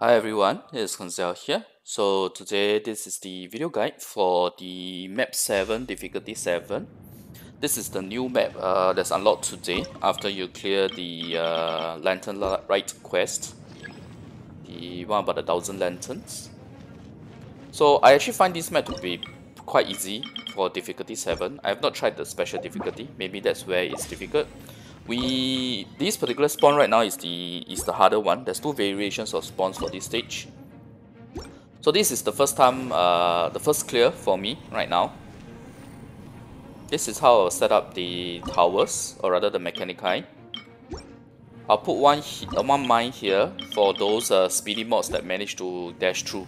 Hi everyone, it's Koinzell here. So today this is the video guide for the map 7, difficulty 7. This is the new map that's unlocked today after you clear the Rite quest, the one about 1,000 lanterns. So I actually find this map to be quite easy for difficulty 7. I have not tried the special difficulty, maybe that's where it's difficult. This particular spawn right now is the harder one. There's two variations of spawns for this stage. So this is the first time, the first clear for me right now. This is how I'll set up the towers, or rather the Mechanicus. I'll put one mine here for those speedy mods that manage to dash through.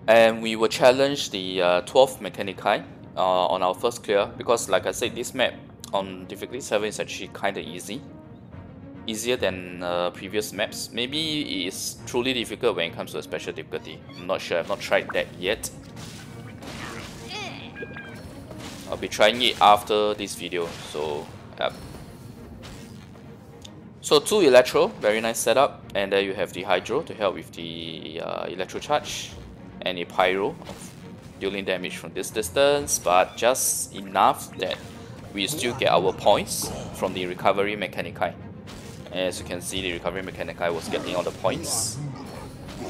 And we will challenge the 12th Mechanicus on our first clear, because like I said, this map on difficulty 7 is actually kinda easy. Easier than previous maps. Maybe it's truly difficult when it comes to a special difficulty. I'm not sure, I've not tried that yet. I'll be trying it after this video, so yep. So 2 Electro, very nice setup, and there you have the Hydro to help with the Electro charge, and a Pyro of dealing damage from this distance, but just enough that we still get our points from the recovery Mechanicus. As you can see, the recovery Mechanicus was getting all the points.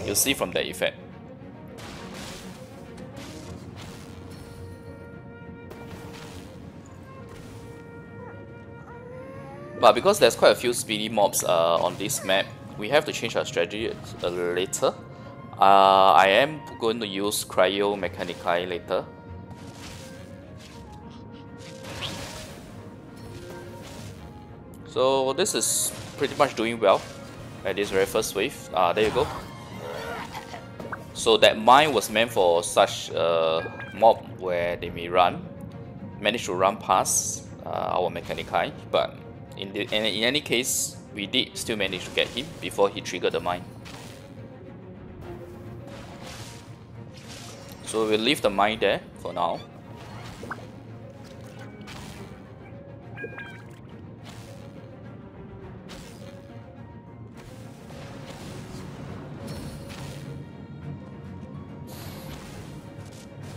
You'll see from that effect. But because there's quite a few speedy mobs on this map, we have to change our strategy later. I am going to use Cryo Mechanicus later. So this is pretty much doing well at this very first wave. There you go. So that mine was meant for such a mob where they may manage to run past our Mechanicus, but in any case, we did still manage to get him before he triggered the mine. So we'll leave the mine there for now.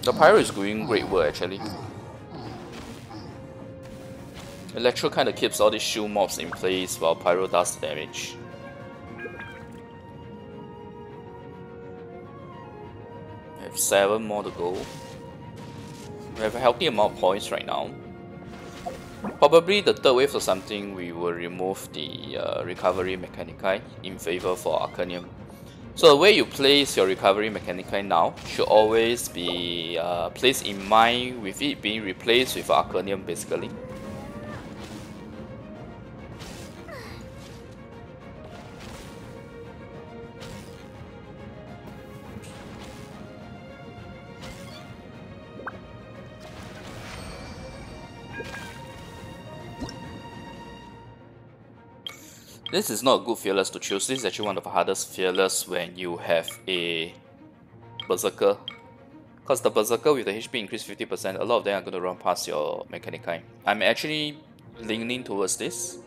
The Pyro is doing great work actually. Electro kinda keeps all these shield mobs in place while Pyro does the damage. We have 7 more to go. We have a healthy amount of points right now. Probably the third wave or something, we will remove the recovery Mechanicus in favor for Arcanium. So the way you place your recovery Mechanicus now should always be placed in mind with it being replaced with Arcanium basically. This is not a good fearless to choose. This is actually one of the hardest fearless when you have a Berserker. Because the Berserker with the HP increase 50%, a lot of them are going to run past your Mechanicus. I'm actually leaning towards this,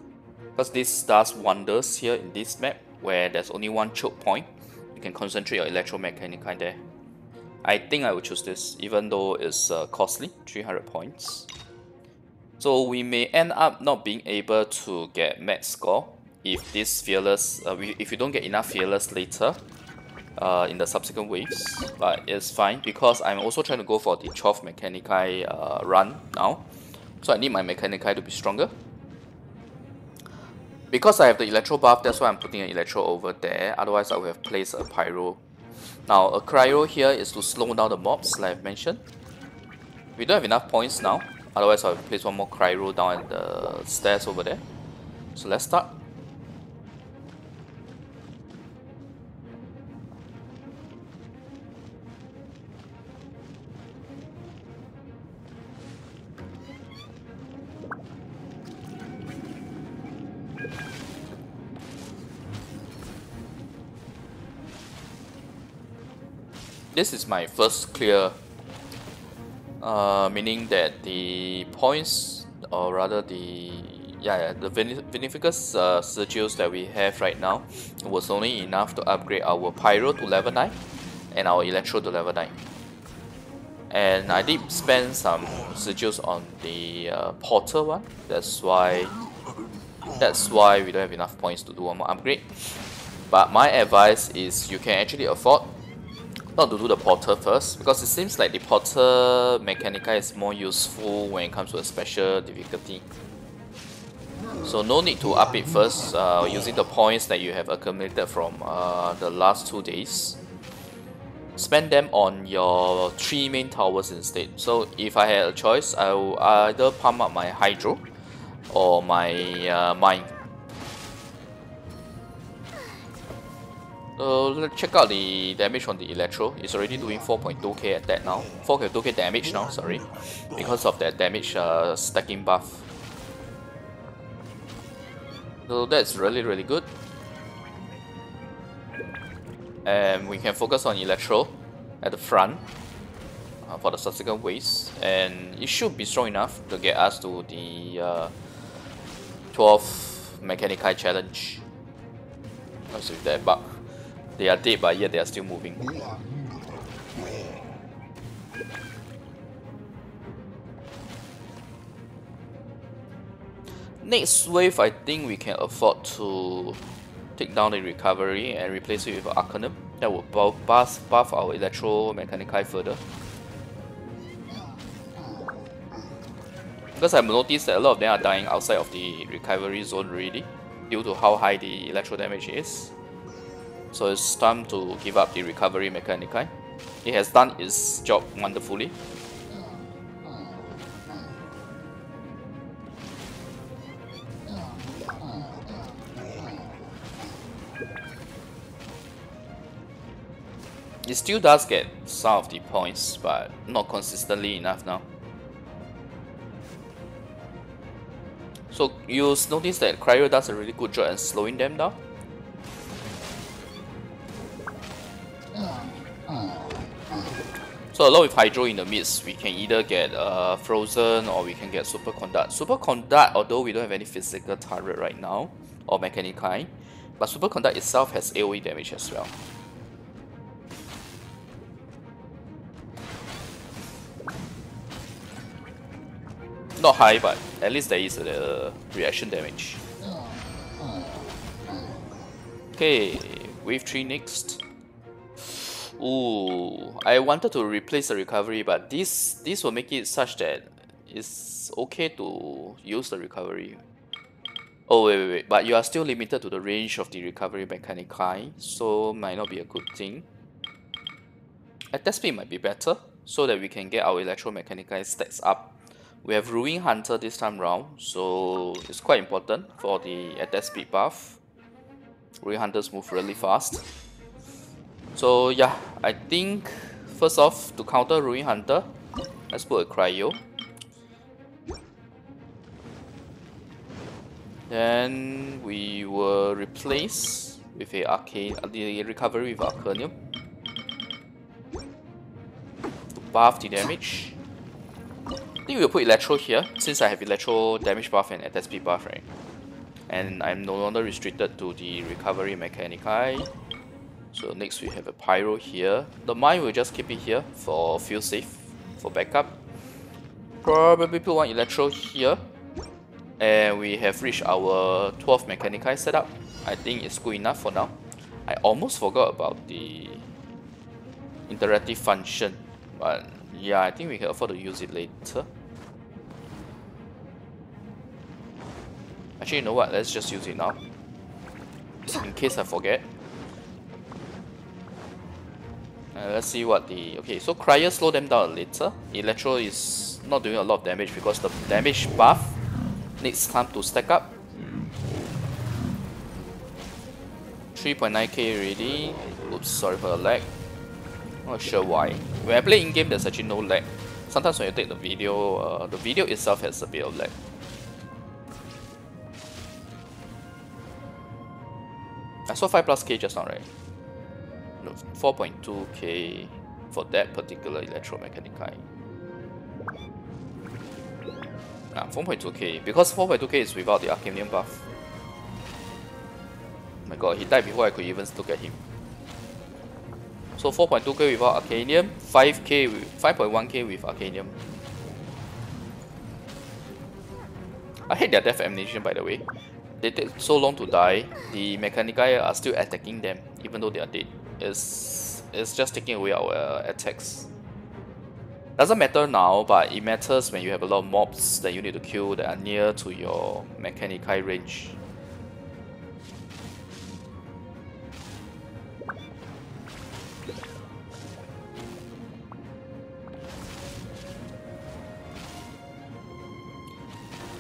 because this does wonders here in this map, where there's only one choke point. You can concentrate your Electro Mechanicus there. I think I would choose this, even though it's costly, 300 points. So we may end up not being able to get max score if this fearless, if you don't get enough fearless later in the subsequent waves, but it's fine because I'm also trying to go for the 12th Mechanicus run now, so I need my Mechanicus to be stronger. Because I have the Electro buff, that's why I'm putting an Electro over there, otherwise I would have placed a Pyro. Now a Cryo here is to slow down the mobs like I've mentioned. We don't have enough points now, otherwise I'll place one more Cryo down at the stairs over there. So let's start. This is my first clear, meaning that the points, or rather the the Mechanicus sigils that we have right now was only enough to upgrade our Pyro to level 9 and our Electro to level 9. And I did spend some sigils on the Porter one. That's why we don't have enough points to do one more upgrade. But my advice is you can actually afford not to do the Porter first, because it seems like the Porter Mechanica is more useful when it comes to a special difficulty. So no need to up it first using the points that you have accumulated from the last 2 days. Spend them on your 3 main towers instead. So if I had a choice, I will either pump up my Hydro or my Mine. So let's check out the damage on the Electro. It's already doing 4.2k at that now. 4.2k damage now, sorry. Because of that damage stacking buff. So that's really good. And we can focus on Electro at the front for the subsequent waves, and it should be strong enough to get us to the 12th Mechanici challenge. What's with that bug? They are dead, but yet they are still moving. Next wave, I think we can afford to take down the recovery and replace it with Arcanum. That will buff our Electro Mechanici further. Because I've noticed that a lot of them are dying outside of the recovery zone already, due to how high the Electro damage is. So it's time to give up the recovery Mechanici. It has done its job wonderfully. It still does get some of the points, but not consistently enough now. So you notice that Cryo does a really good job at slowing them down. So along with Hydro in the midst, we can either get Frozen or we can get Super Conduct. Super Conduct, although we don't have any physical turret right now, or Mechanici, but Super Conduct itself has AoE damage as well. Not high, but at least there is a reaction damage. Okay, wave 3 next. Ooh, I wanted to replace the recovery, but this will make it such that it's okay to use the recovery. Oh wait, but you are still limited to the range of the recovery Mechanici, so might not be a good thing. Attack speed might be better, so that we can get our Electro Mechanici stats up. We have Ruin Hunter this time round, so it's quite important for the attack speed buff. Ruin Hunters move really fast. So yeah, I think first off, to counter Ruin Hunter, let's put a Cryo. Then we will replace with a Arcane, the recovery with Arcanium to buff the damage. I think we'll put Electro here, since I have Electro damage buff and attack speed buff, right? And I'm no longer restricted to the recovery Mechanici. So next we have a Pyro here. The Mine will just keep it here for feel safe, for backup. Probably put one Electro here. And we have reached our 12th Mechanici setup. I think it's good enough for now. I almost forgot about the interactive function, but yeah, I think we can afford to use it later. Actually, you know what? Let's just use it now, in case I forget. Let's see what the... Okay, so Cryo slow them down later. Electro is not doing a lot of damage because the damage buff needs time to stack up. 3.9k already. Oops, sorry for the lag. Not sure why. When I play in-game, there's actually no lag. Sometimes when you take the video itself has a bit of lag. I saw 5+k just now, right? No, 4.2k for that particular Electro Mechanici. 4.2k, because 4.2k is without the Arcanium buff. Oh my god, he died before I could even look at him. So 4.2k without Arcanium, 5.1k with Arcanium. I hate their death animation, by the way. They take so long to die. The Mechanicus are still attacking them, even though they are dead. It's just taking away our attacks. Doesn't matter now, but it matters when you have a lot of mobs that you need to kill that are near to your Mechanicus range.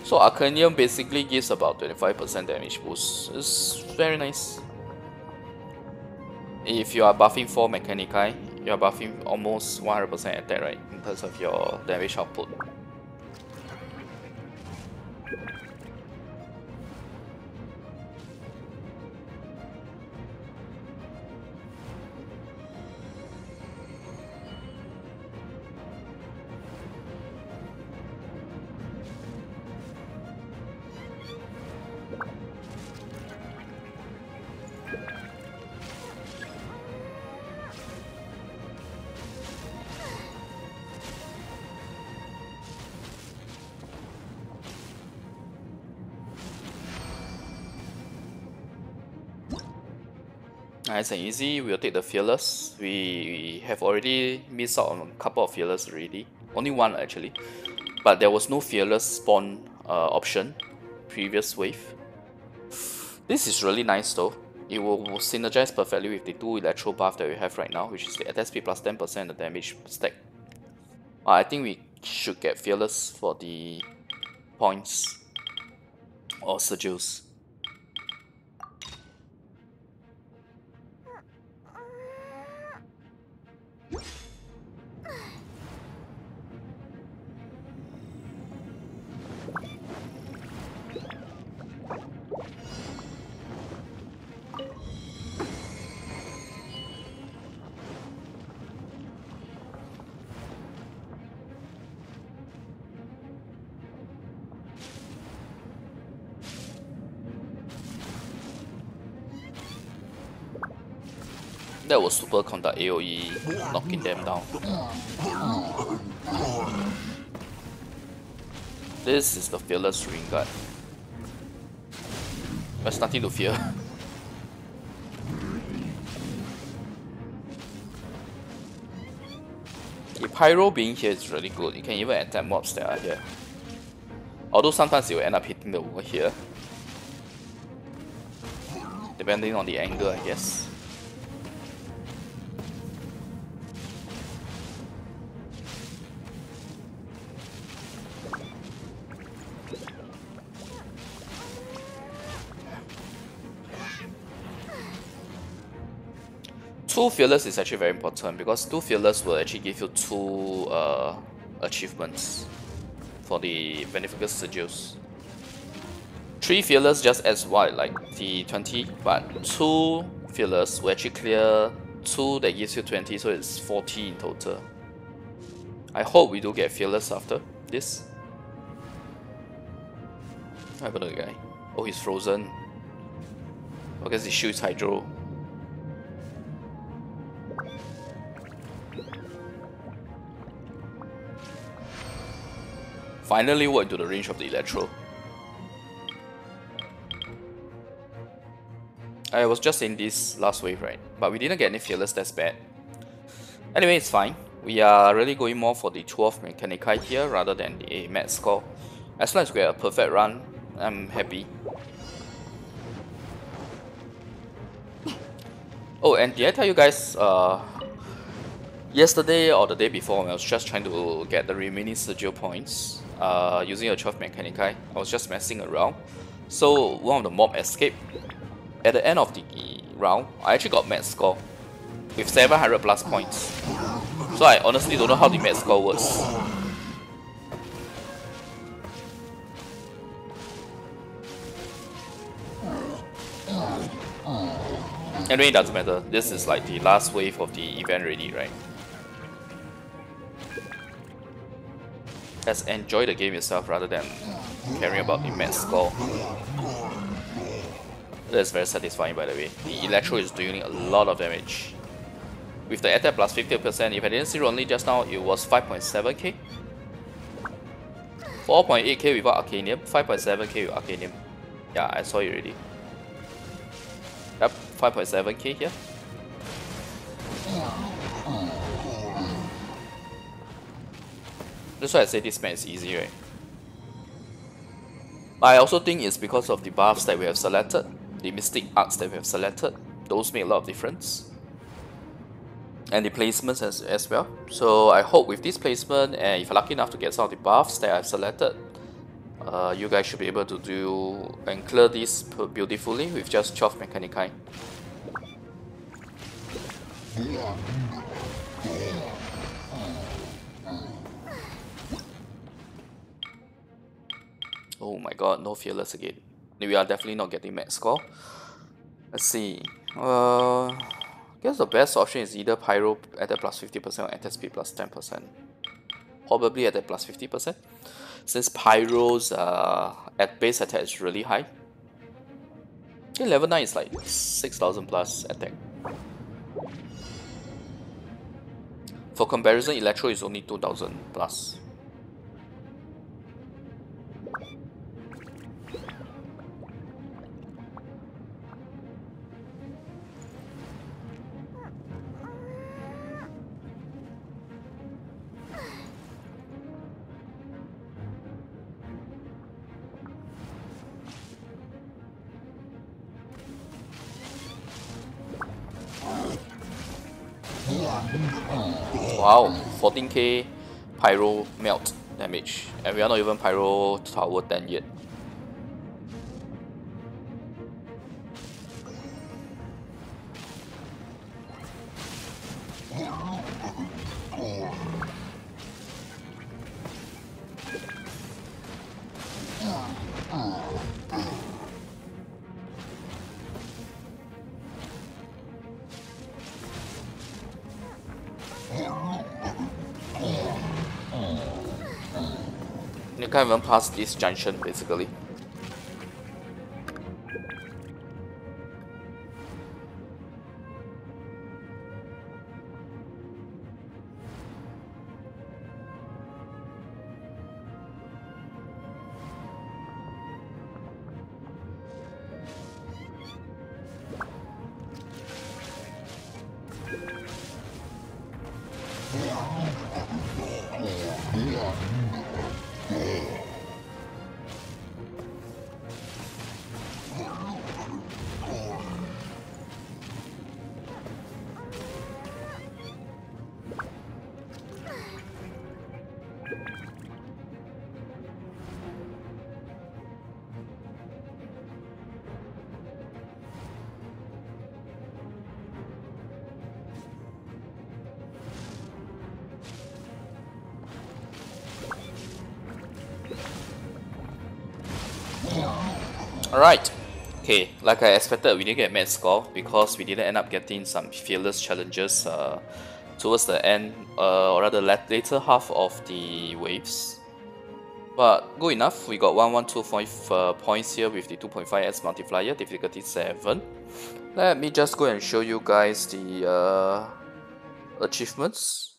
So Arcanium basically gives about 25% damage boost. It's very nice. If you are buffing 4 Mechanicus, you are buffing almost 100% attack, right? In terms of your damage output. Nice and easy, we'll take the Fearless. We have already missed out on a couple of Fearless already. Only one actually. But there was no Fearless spawn option previous wave. This is really nice though. It will synergize perfectly with the 2 Electro buff that we have right now, which is the attack speed plus 10% and the damage stack. I think we should get Fearless for the points or sigils. That was super contact AoE, knocking them down. This is the Fearless Ring Guard. There's nothing to fear. The Pyro being here is really good. You can even attack mobs that are here. Although sometimes it will end up hitting the wall here. Depending on the angle, I guess. Two Fearless is actually very important because 2 Fearless will actually give you 2 achievements for the Mechanicus sigils. 3 Fearless just adds what, like the 20, but 2 Fearless will actually clear 2 that gives you 20, so it's 40 in total. I hope we do get Fearless after this. What happened to the guy? Oh, he's frozen. I guess he shoots Hydro. Finally worked into the range of the Electro. I was just in this last wave, right? But we didn't get any Fearless, that's bad. Anyway, it's fine. We are really going more for the 12 Mechanicus here rather than the max score. As long as we get a perfect run, I'm happy. Oh, and did I tell you guys yesterday or the day before when I was just trying to get the remaining sigil points using a 12 Mechanicus, I was just messing around. So one of the mob escaped. At the end of the round, I actually got max score with 700 plus points. So I honestly don't know how the max score works. Anyway, it doesn't matter. This is like the last wave of the event already, right? Let's enjoy the game itself rather than caring about the match score. That's very satisfying, by the way. The Electro is doing a lot of damage. With the attack plus 50%, if I didn't see wrongly just now, it was 5.7k. 4.8k without Arcanium, 5.7k with Arcanium. Yeah, I saw it already. Yep, 5.7k here. That's why I say this match is easy, right? I also think it's because of the buffs that we have selected, the Mystic Arts that we have selected. Those make a lot of difference. And the placements as well. So I hope with this placement, and if you're lucky enough to get some of the buffs that I've selected, you guys should be able to do and clear this beautifully with just 12 Mechanicus. Oh my god, no Fearless again. We are definitely not getting max score. Let's see. I guess the best option is either Pyro at the plus 50% or attack speed plus 10%. Probably at the plus 50%. Since Pyro's at base attack is really high. I think level 9 is like 6,000 plus attack. For comparison, Electro is only 2,000 plus. Wow, 14k Pyro melt damage, and we are not even Pyro Tower 10 yet. You can't even pass this junction basically. Alright, okay, like I expected, we didn't get max score because we didn't end up getting some fearless challenges towards the end, or rather later half of the waves. But good enough, we got 1125 points here with the 2.5x multiplier, difficulty 7. Let me just go and show you guys the achievements.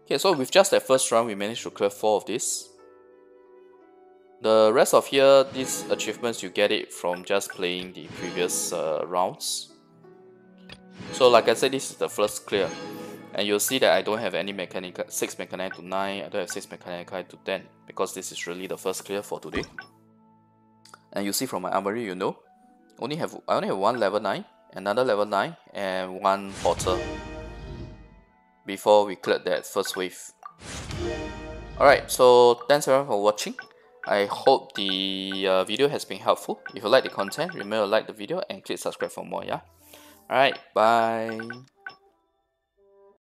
Okay, so with just that first round, we managed to clear 4 of these. The rest of here, these achievements, you get it from just playing the previous rounds. So like I said, this is the first clear. And you'll see that I don't have any 6 Mechanicus to 9, I don't have 6 Mechanicus to 10, because this is really the first clear for today. And you see from my armory, you know, I only have one level 9, another level 9, and one porter before we cleared that first wave. Alright, so thanks everyone for watching. I hope the video has been helpful. If you like the content, remember to like the video and click subscribe for more, yeah? Alright, bye.